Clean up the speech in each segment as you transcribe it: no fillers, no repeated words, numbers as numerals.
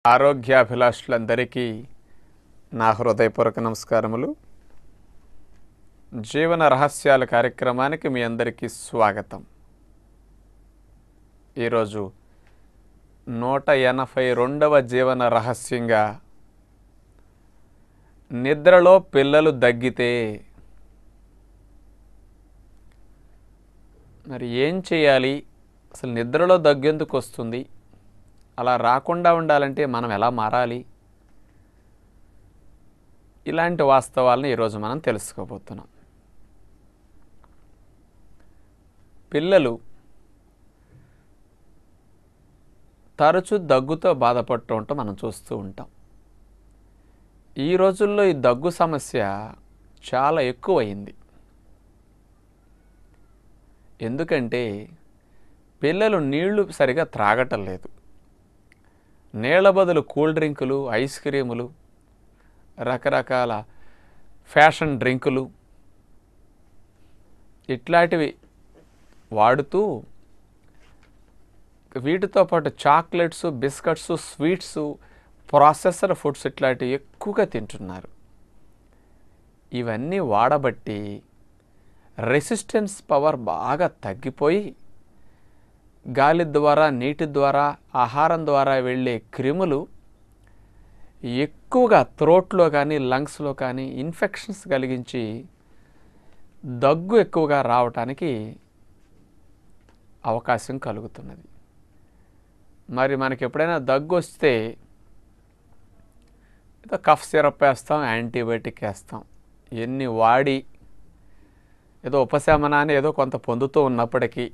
ఆరోగ్యాభిలాషులందరికీ నా హృదయపూర్వక నమస్కారములు. జీవన రహస్యాల కార్యక్రమానికి మీ అందరికీ స్వాగతం. ఈరోజు 182వ జీవన రహస్యంగా నిద్రలో పిల్లలు దగ్గితే మరి ఏం చేయాలి? అసలు నిద్రలో దగ్గెందుకు వస్తుంది? అలా రాకుండా ఉండాలంటే మనం ఎలా మారాలి? ఇలాంటి వాస్తవాలను ఈరోజు మనం తెలుసుకోబోతున్నాం. పిల్లలు తరచూ దగ్గుతో బాధపడుతూ ఉంటాం, మనం చూస్తూ ఉంటాం. ఈ రోజుల్లో ఈ దగ్గు సమస్య చాలా ఎక్కువయింది. ఎందుకంటే పిల్లలు నీళ్లు సరిగా త్రాగటం లేదు. నీళ్ల బదులు కూల్ డ్రింకులు, ఐస్ క్రీములు, రకరకాల ఫ్యాషన్ డ్రింకులు ఇట్లాంటివి వాడుతూ వీటితో పాటు chocolates, biscuits, sweets, processor foods ఇట్లాంటివి ఎక్కువగా తింటున్నారు. ఇవన్నీ వాడబట్టి రెసిస్టెన్స్ పవర్ బాగా తగ్గిపోయి గాలి ద్వారా, నీటి ద్వారా, ఆహారం ద్వారా వెళ్ళే క్రిములు ఎక్కువగా థ్రోట్లో కానీ లంగ్స్లో కానీ ఇన్ఫెక్షన్స్ కలిగించి దగ్గు ఎక్కువగా రావటానికి అవకాశం కలుగుతున్నది. మరి మనకి ఎప్పుడైనా దగ్గు వస్తే ఏదో కఫ్ సిరప్ వేస్తాం, యాంటీబయాటిక్ వేస్తాం. ఎన్ని వాడి ఏదో ఉపశమనాన్ని ఏదో కొంత పొందుతూ ఉన్నప్పటికీ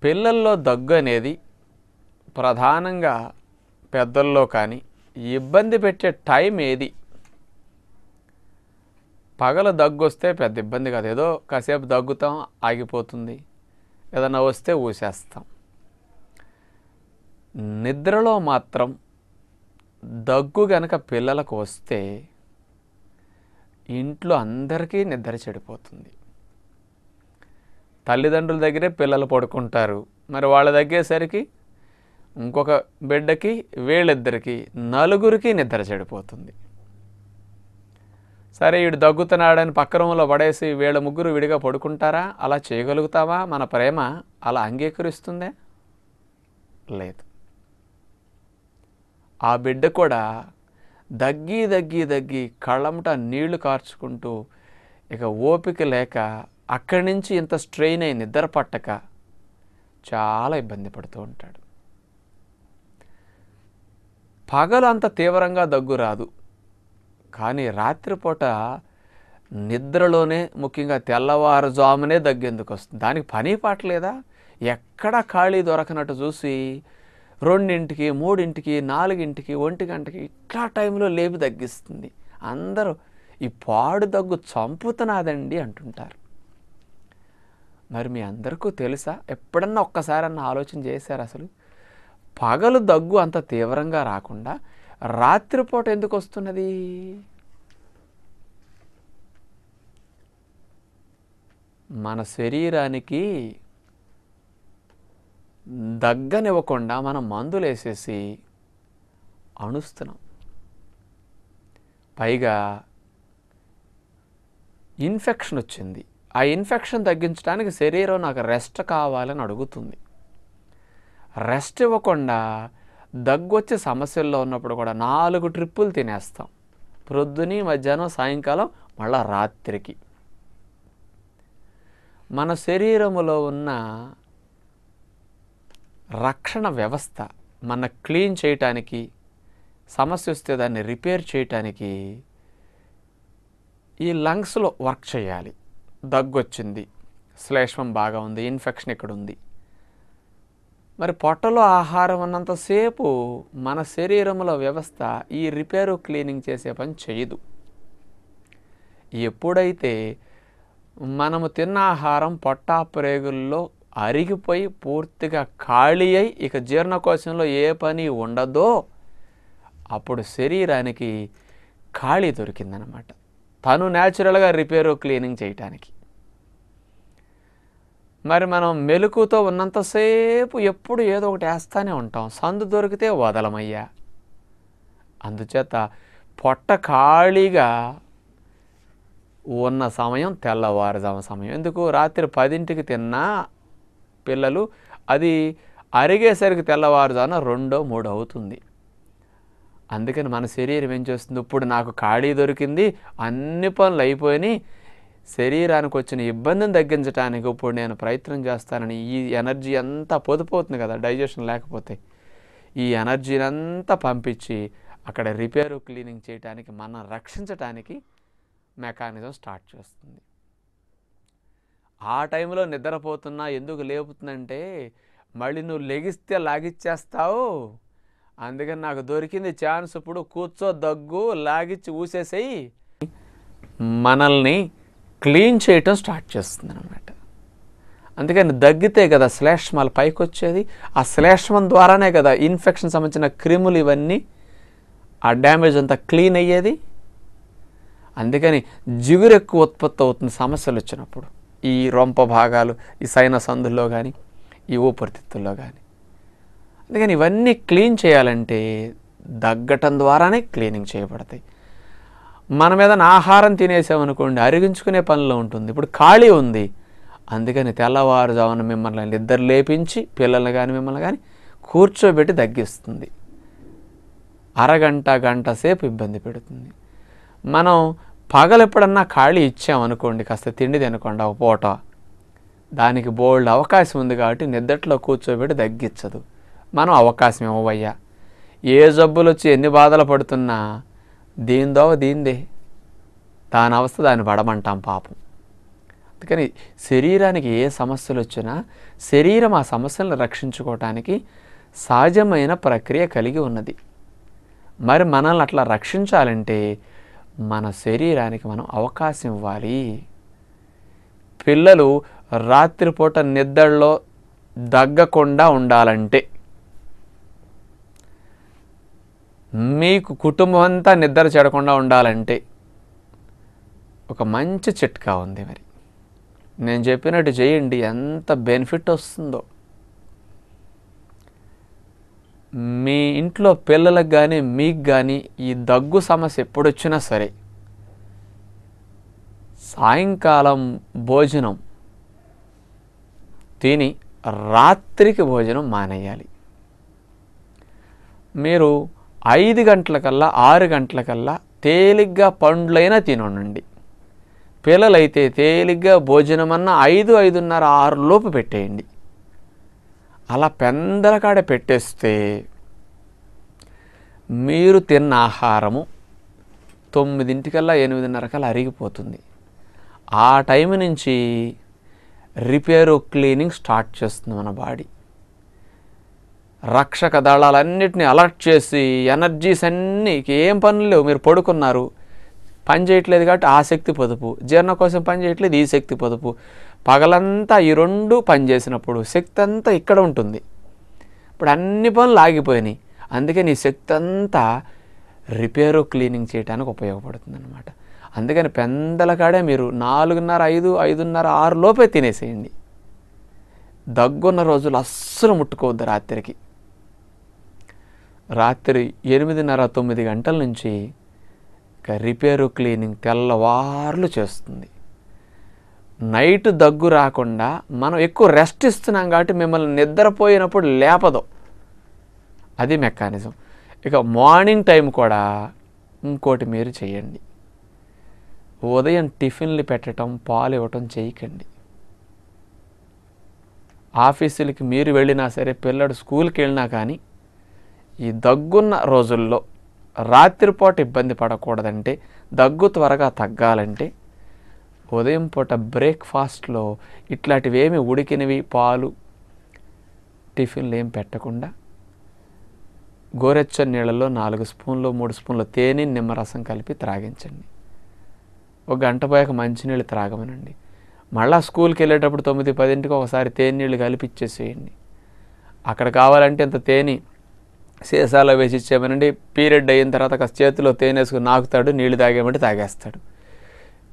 పిల్లల్లో దగ్గు అనేది ప్రధానంగా పెద్దల్లో కానీ ఇబ్బంది పెట్టే టైం ఏది? పగల దగ్గు వస్తే పెద్ద ఇబ్బంది కాదు, ఏదో కాసేపు దగ్గుతాం, ఆగిపోతుంది. ఏదైనా వస్తే ఊసేస్తాం. నిద్రలో మాత్రం దగ్గు గనక పిల్లలకు వస్తే ఇంట్లో అందరికీ నిద్ర చెడిపోతుంది. తల్లిదండ్రుల దగ్గరే పిల్లలు పడుకుంటారు. మరి వాళ్ళ దగ్గేసరికి ఇంకొక బిడ్డకి, వీళ్ళిద్దరికి, నలుగురికి నిద్ర చెడిపోతుంది. సరే, వీడు దగ్గుతున్నాడని పక్క రూములో పడేసి వీళ్ళ ముగ్గురు విడిగా పడుకుంటారా? అలా చేయగలుగుతావా? మన ప్రేమ అలా అంగీకరిస్తుందే? లేదు. ఆ బిడ్డ కూడా దగ్గి దగ్గి దగ్గి కళ్ళమట నీళ్లు కార్చుకుంటూ ఇక ఓపిక లేక అక్కడి నుంచి ఇంత స్ట్రెయిన్ అయి నిద్ర పట్టక చాలా ఇబ్బంది పడుతూ ఉంటాడు. పగలు అంత తీవ్రంగా దగ్గు రాదు, కానీ రాత్రిపూట నిద్రలోనే, ముఖ్యంగా తెల్లవారుజామునే దగ్గెందుకు వస్తుంది? దానికి పని పాటలేదా? ఎక్కడ ఖాళీ దొరకనట్టు చూసి 2ంటికి, 3ంటికి, 4ంటికి, 1 గంటకి ఇట్లా టైంలో లేపి దగ్గిస్తుంది. అందరూ ఈ పాడు దగ్గు చంపుతున్నదండి అంటుంటారు. మరి మీ అందరికీ తెలుసా? ఎప్పుడన్నా ఒక్కసారన్నా ఆలోచన చేశారు? అసలు పగలు దగ్గు అంత తీవ్రంగా రాకుండా రాత్రిపూట ఎందుకు వస్తున్నది? మన శరీరానికి దగ్గనివ్వకుండా మనం మందులు వేసేసి అణుస్తున్నాం. పైగా ఇన్ఫెక్షన్ వచ్చింది. ఆ ఇన్ఫెక్షన్ తగ్గించడానికి శరీరం నాకు రెస్ట్ కావాలని అడుగుతుంది. రెస్ట్ ఇవ్వకుండా దగ్గు వచ్చే సమస్యల్లో ఉన్నప్పుడు కూడా 4 ట్రిప్పులు తినేస్తాం. ప్రొద్దుని, మధ్యాహ్నం, సాయంకాలం, మళ్ళా రాత్రికి. మన శరీరములో ఉన్న రక్షణ వ్యవస్థ మన క్లీన్ చేయటానికి, సమస్య వస్తే దాన్ని రిపేర్ చేయటానికి ఈ లంగ్స్లో వర్క్ చేయాలి. దగ్గు వచ్చింది, శ్లేష్మం బాగా ఉంది, ఇన్ఫెక్షన్ ఇక్కడ ఉంది. మరి పొట్టలో ఆహారం ఉన్నంతసేపు మన శరీరంలో వ్యవస్థ ఈ రిపేరు, క్లీనింగ్ చేసే పని చేయదు. ఎప్పుడైతే మనము తిన్న ఆహారం పొట్టాప్రేగుల్లో అరిగిపోయి పూర్తిగా ఖాళీ అయి ఇక జీర్ణకోశంలో ఏ పని ఉండదో అప్పుడు శరీరానికి ఖాళీ దొరికిందనమాట, తను న్యాచురల్గా రిపేరు, క్లీనింగ్ చేయటానికి. మరి మనం మెలకువతో ఉన్నంతసేపు ఎప్పుడు ఏదో ఒకటి వేస్తూనే ఉంటాం. సందు దొరికితే వదలమయ్యా. అందుచేత పొట్ట ఖాళీగా ఉన్న సమయం తెల్లవారుజాము సమయం. ఎందుకు? రాత్రి 10ంటికి తిన్నా పిల్లలు అది అరిగేసరికి తెల్లవారుజామున 2, 3 అవుతుంది. అందుకని మన శరీరం ఏం చేస్తుంది? ఇప్పుడు నాకు ఖాళీ దొరికింది, అన్ని పనులు అయిపోయినాయి, శరీరానికి వచ్చిన ఇబ్బందిని తగ్గించడానికి ఇప్పుడు నేను ప్రయత్నం చేస్తానని ఈ ఎనర్జీ అంతా పొదుపోతుంది కదా డైజెషన్ లేకపోతే. ఈ ఎనర్జీని అంతా పంపించి అక్కడ రిపేరు క్లీనింగ్ చేయడానికి, మనం రక్షించడానికి మెకానిజం స్టార్ట్ చేస్తుంది. ఆ టైంలో నిద్రపోతున్నా ఎందుకు లేపుతుందంటే, మళ్ళీ నువ్వు లెగిస్తే లాగిచ్చేస్తావు, అందుకని నాకు దొరికింది ఛాన్స్, ఇప్పుడు కూర్చో, దగ్గు, లాగిచ్చి ఊసేసేయి, మనల్ని క్లీన్ చేయటం స్టార్ట్ చేస్తుంది అన్నమాట. అందుకని దగ్గితే కదా శ్లేష్మాలు పైకి వచ్చేది. ఆ శ్లేష్మం ద్వారానే కదా ఇన్ఫెక్షన్ సంబంధించిన క్రిములు ఇవన్నీ ఆ డ్యామేజ్ అంతా క్లీన్ అయ్యేది. అందుకని జిగురు ఎక్కువ ఉత్పత్తి అవుతుంది సమస్యలు వచ్చినప్పుడు, ఈ రొంప భాగాలు, ఈ సైనస్ సందుల్లో కానీ, ఈ ఊపిరితిత్తుల్లో కానీ. అందుకని ఇవన్నీ క్లీన్ చేయాలంటే దగ్గటం ద్వారానే క్లీనింగ్ చేయబడతాయి. మన మీద ఆహారం తినేసామనుకోండి, అరిగించుకునే పనిలో ఉంటుంది. ఇప్పుడు ఖాళీ ఉంది, అందుకని తెల్లవారుజామున మిమ్మల్ని నిద్ర లేపించి, పిల్లల్ని కానీ మిమ్మల్ని కానీ కూర్చోబెట్టి దగ్గిస్తుంది. అరగంట, గంట సేపు ఇబ్బంది పెడుతుంది. మనం పగలు ఎప్పుడన్నా ఖాళీ ఇచ్చామనుకోండి, కాస్త తిండి తినకుండా ఒక పూట, దానికి బోల్డ్ అవకాశం ఉంది కాబట్టి నిద్రలో కూర్చోబెట్టి దగ్గించదు. మనం అవకాశం ఇవ్వయ్యా. ఏ జబ్బులు వచ్చి ఎన్ని బాధలు పడుతున్నా దీందో దీందే, దాని అవస్థ దాన్ని పడమంటాం పాపం. అందుకని శరీరానికి ఏ సమస్యలు వచ్చినా శరీరం ఆ సమస్యలను రక్షించుకోవటానికి సహజమైన ప్రక్రియ కలిగి ఉన్నది. మరి మనల్ని అట్లా రక్షించాలంటే మన శరీరానికి మనం అవకాశం ఇవ్వాలి. పిల్లలు రాత్రిపూట నిద్రలో దగ్గకుండా ఉండాలంటే, మీకు కుటుంబం అంతా నిద్ర చెడకుండా ఉండాలంటే ఒక మంచి చిట్కా ఉంది. మరి నేను చెప్పినట్టు చేయండి, ఎంత బెనిఫిట్ వస్తుందో. మీ ఇంట్లో పిల్లలకు కానీ మీకు కానీ ఈ దగ్గు సమస్య ఎప్పుడొచ్చినా సరే, సాయంకాలం భోజనం తిని రాత్రికి భోజనం మానేయాలి. మీరు 5 గంటలకల్లా 6 గంటలకల్లా తేలిగ్గా పండ్లైనా తినండి. పిల్లలైతే తేలిగ్గా భోజనం అన్న 5, 5:30, 6 లోపు పెట్టేయండి. అలా పెందలకాడ పెట్టేస్తే మీరు తిన్న ఆహారము 9 8:30 అరిగిపోతుంది. ఆ టైం నుంచి రిపేరు క్లీనింగ్ స్టార్ట్ చేస్తుంది మన బాడీ. రక్షక దళాలన్నిటిని అలర్ట్ చేసి ఎనర్జీస్ అన్నీ, ఏం పనులు లేవు, మీరు పడుకున్నారు, పని చేయట్లేదు కాబట్టి ఆ శక్తి పొదుపు, జీర్ణ కోసం పని చేయట్లేదు ఈ శక్తి పొదుపు, పగలంతా ఈ 2 పని చేసినప్పుడు శక్తి అంతా ఇక్కడ ఉంటుంది. ఇప్పుడు అన్ని పనులు ఆగిపోయినాయి, అందుకని ఈ శక్తి అంతా రిపేరు క్లీనింగ్ చేయడానికి ఉపయోగపడుతుంది అన్నమాట. అందుకని పెందలకాడే మీరు 4:30, 5, 5:30, 6 లోపే తినేసేయండి. దగ్గున్న రోజులు అస్సలు ముట్టుకోవద్దు. రాత్రి 8:30, 9 గంటల నుంచి ఇక రిపేరు క్లీనింగ్ తెల్లవార్లు చేస్తుంది. నైట్ దగ్గు రాకుండా మనం ఎక్కువ రెస్ట్ ఇస్తున్నాం కాబట్టి మిమ్మల్ని నిద్రపోయినప్పుడు లేపదు. అది మెకానిజం. ఇక మార్నింగ్ టైం కూడా ఇంకోటి మీరు చేయండి. ఉదయం టిఫిన్లు పెట్టడం, పాలు ఇవ్వటం చేయకండి. ఆఫీసులకి మీరు వెళ్ళినా సరే, పిల్లడు స్కూల్కి వెళ్ళినా కానీ ఈ దగ్గున్న రోజుల్లో రాత్రిపూట ఇబ్బంది పడకూడదంటే, దగ్గు త్వరగా తగ్గాలంటే ఉదయం పూట బ్రేక్ఫాస్ట్లో ఇట్లాంటివేమి ఉడికినవి, పాలు, టిఫిన్లు ఏం పెట్టకుండా గోరెచ్చని నీళ్ళలో 4 స్పూన్లు 3 స్పూన్లు తేనె, నిమ్మరసం కలిపి త్రాగించండి. ఒక గంట పోయాక మంచినీళ్ళు త్రాగమనండి. మళ్ళీ స్కూల్కి వెళ్ళేటప్పుడు 9, 10ంటికి ఒకసారి తేనె నీళ్ళు కలిపి ఇచ్చేసేయండి. అక్కడ కావాలంటే ఇంత తేనె సీసాలో వేసి ఇచ్చేయమనండి. పీరియడ్ అయిన తర్వాత కాస్త చేతిలో తేనె వేసుకుని నాకుతాడు, నీళ్ళు తాగేమంటే తాగేస్తాడు.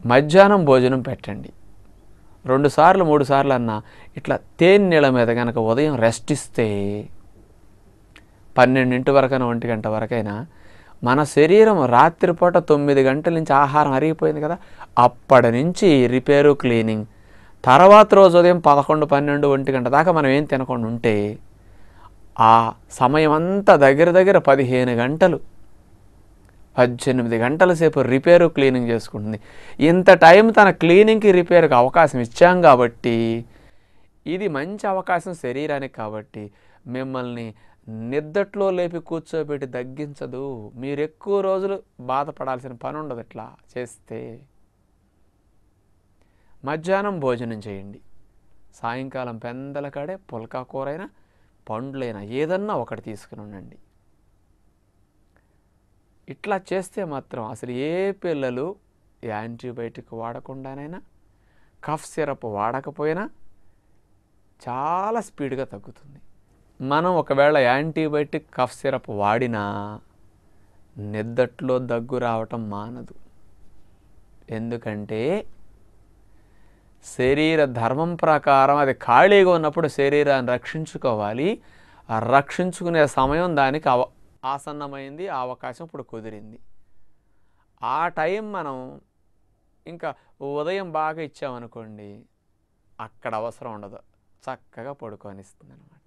మధ్యాహ్నం భోజనం పెట్టండి. 2 సార్లు 3 సార్లు అన్నా ఇట్లా తేనెల మీద కనుక ఉదయం రెస్ట్ ఇస్తే 12 వరకైనా 1 గంట వరకైనా మన శరీరం రాత్రిపూట 9 గంటల నుంచి ఆహారం అరిగిపోయింది కదా, అప్పటి నుంచి రిపేరు క్లీనింగ్, తర్వాత రోజు ఉదయం 11, 12, 1 గంట దాకా మనం ఏం తినకుండా ఉంటే ఆ సమయం అంతా దగ్గర దగ్గర 15 గంటలు 18 గంటల సేపు రిపేరు క్లీనింగ్ చేసుకుంటుంది. ఇంత టైం తన క్లీనింగ్కి రిపేర్కి అవకాశం ఇచ్చాం కాబట్టి ఇది మంచి అవకాశం శరీరానికి. కాబట్టి మిమ్మల్ని నిద్దట్లో లేపి కూర్చోబెట్టి తగ్గించదు. మీరు ఎక్కువ రోజులు బాధపడాల్సిన పని ఉండదు ఇట్లా చేస్తే. మధ్యాహ్నం భోజనం చేయండి, సాయంకాలం పెందల కాడే పుల్కా కూరైనా పండ్లైనా ఏదన్నా ఒకటి తీసుకుని ఉండండి. ఇట్లా చేస్తే మాత్రం అసలు ఏ పిల్లలు యాంటీబయాటిక్ వాడకుండానైనా కఫ్ సిరప్ వాడకపోయినా చాలా స్పీడ్గా తగ్గుతుంది. మనం ఒకవేళ యాంటీబయాటిక్ కఫ్ సిరప్ వాడినా నిద్దట్లో దగ్గు రావటం మానదు. ఎందుకంటే శరీర ధర్మం ప్రకారం అది ఖాళీగా ఉన్నప్పుడు శరీరాన్ని రక్షించుకోవాలి. ఆ రక్షించుకునే సమయం దానికి ఆసన్నమైంది, ఆ అవకాశం ఇప్పుడు కుదిరింది. ఆ టైం మనం ఇంకా ఉదయం బాగా ఇచ్చామనుకోండి, అక్కడ అవసరం ఉండదు, చక్కగా పడుకొనిస్తుంది అనమాట.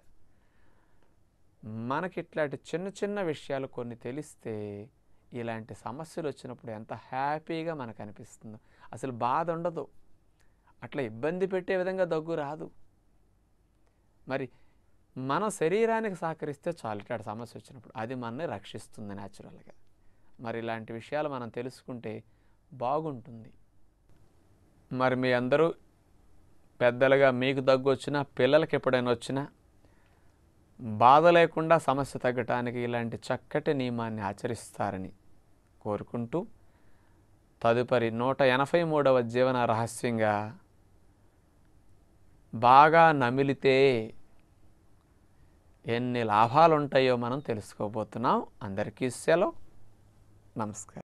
మనకి ఇట్లాంటి చిన్న చిన్న విషయాలు కొన్ని తెలిస్తే ఇలాంటి సమస్యలు వచ్చినప్పుడు ఎంత హ్యాపీగా మనకు అనిపిస్తుందో. అసలు బాధ ఉండదు, అట్లా ఇబ్బంది పెట్టే విధంగా దగ్గు రాదు. మరి మన శరీరానికి సహకరిస్తే చాలు ఇట్లాంటి సమస్య వచ్చినప్పుడు, అది మనల్ని రక్షిస్తుంది న్యాచురల్గా. మరి ఇలాంటి విషయాలు మనం తెలుసుకుంటే బాగుంటుంది. మరి మీ అందరూ పెద్దలుగా మీకు దగ్గు వచ్చినా, పిల్లలకి ఎప్పుడైనా వచ్చినా బాధ లేకుండా సమస్య తగ్గటానికి ఇలాంటి చక్కటి నియమాన్ని ఆచరిస్తారని కోరుకుంటూ, తదుపరి 183వ జీవన రహస్యంగా బాగా నమిలితే ఎన్ని లాభాలు ఉంటాయో మనం తెలుసుకోబోతున్నాం. అందరికీ సెలవు. నమస్కారం.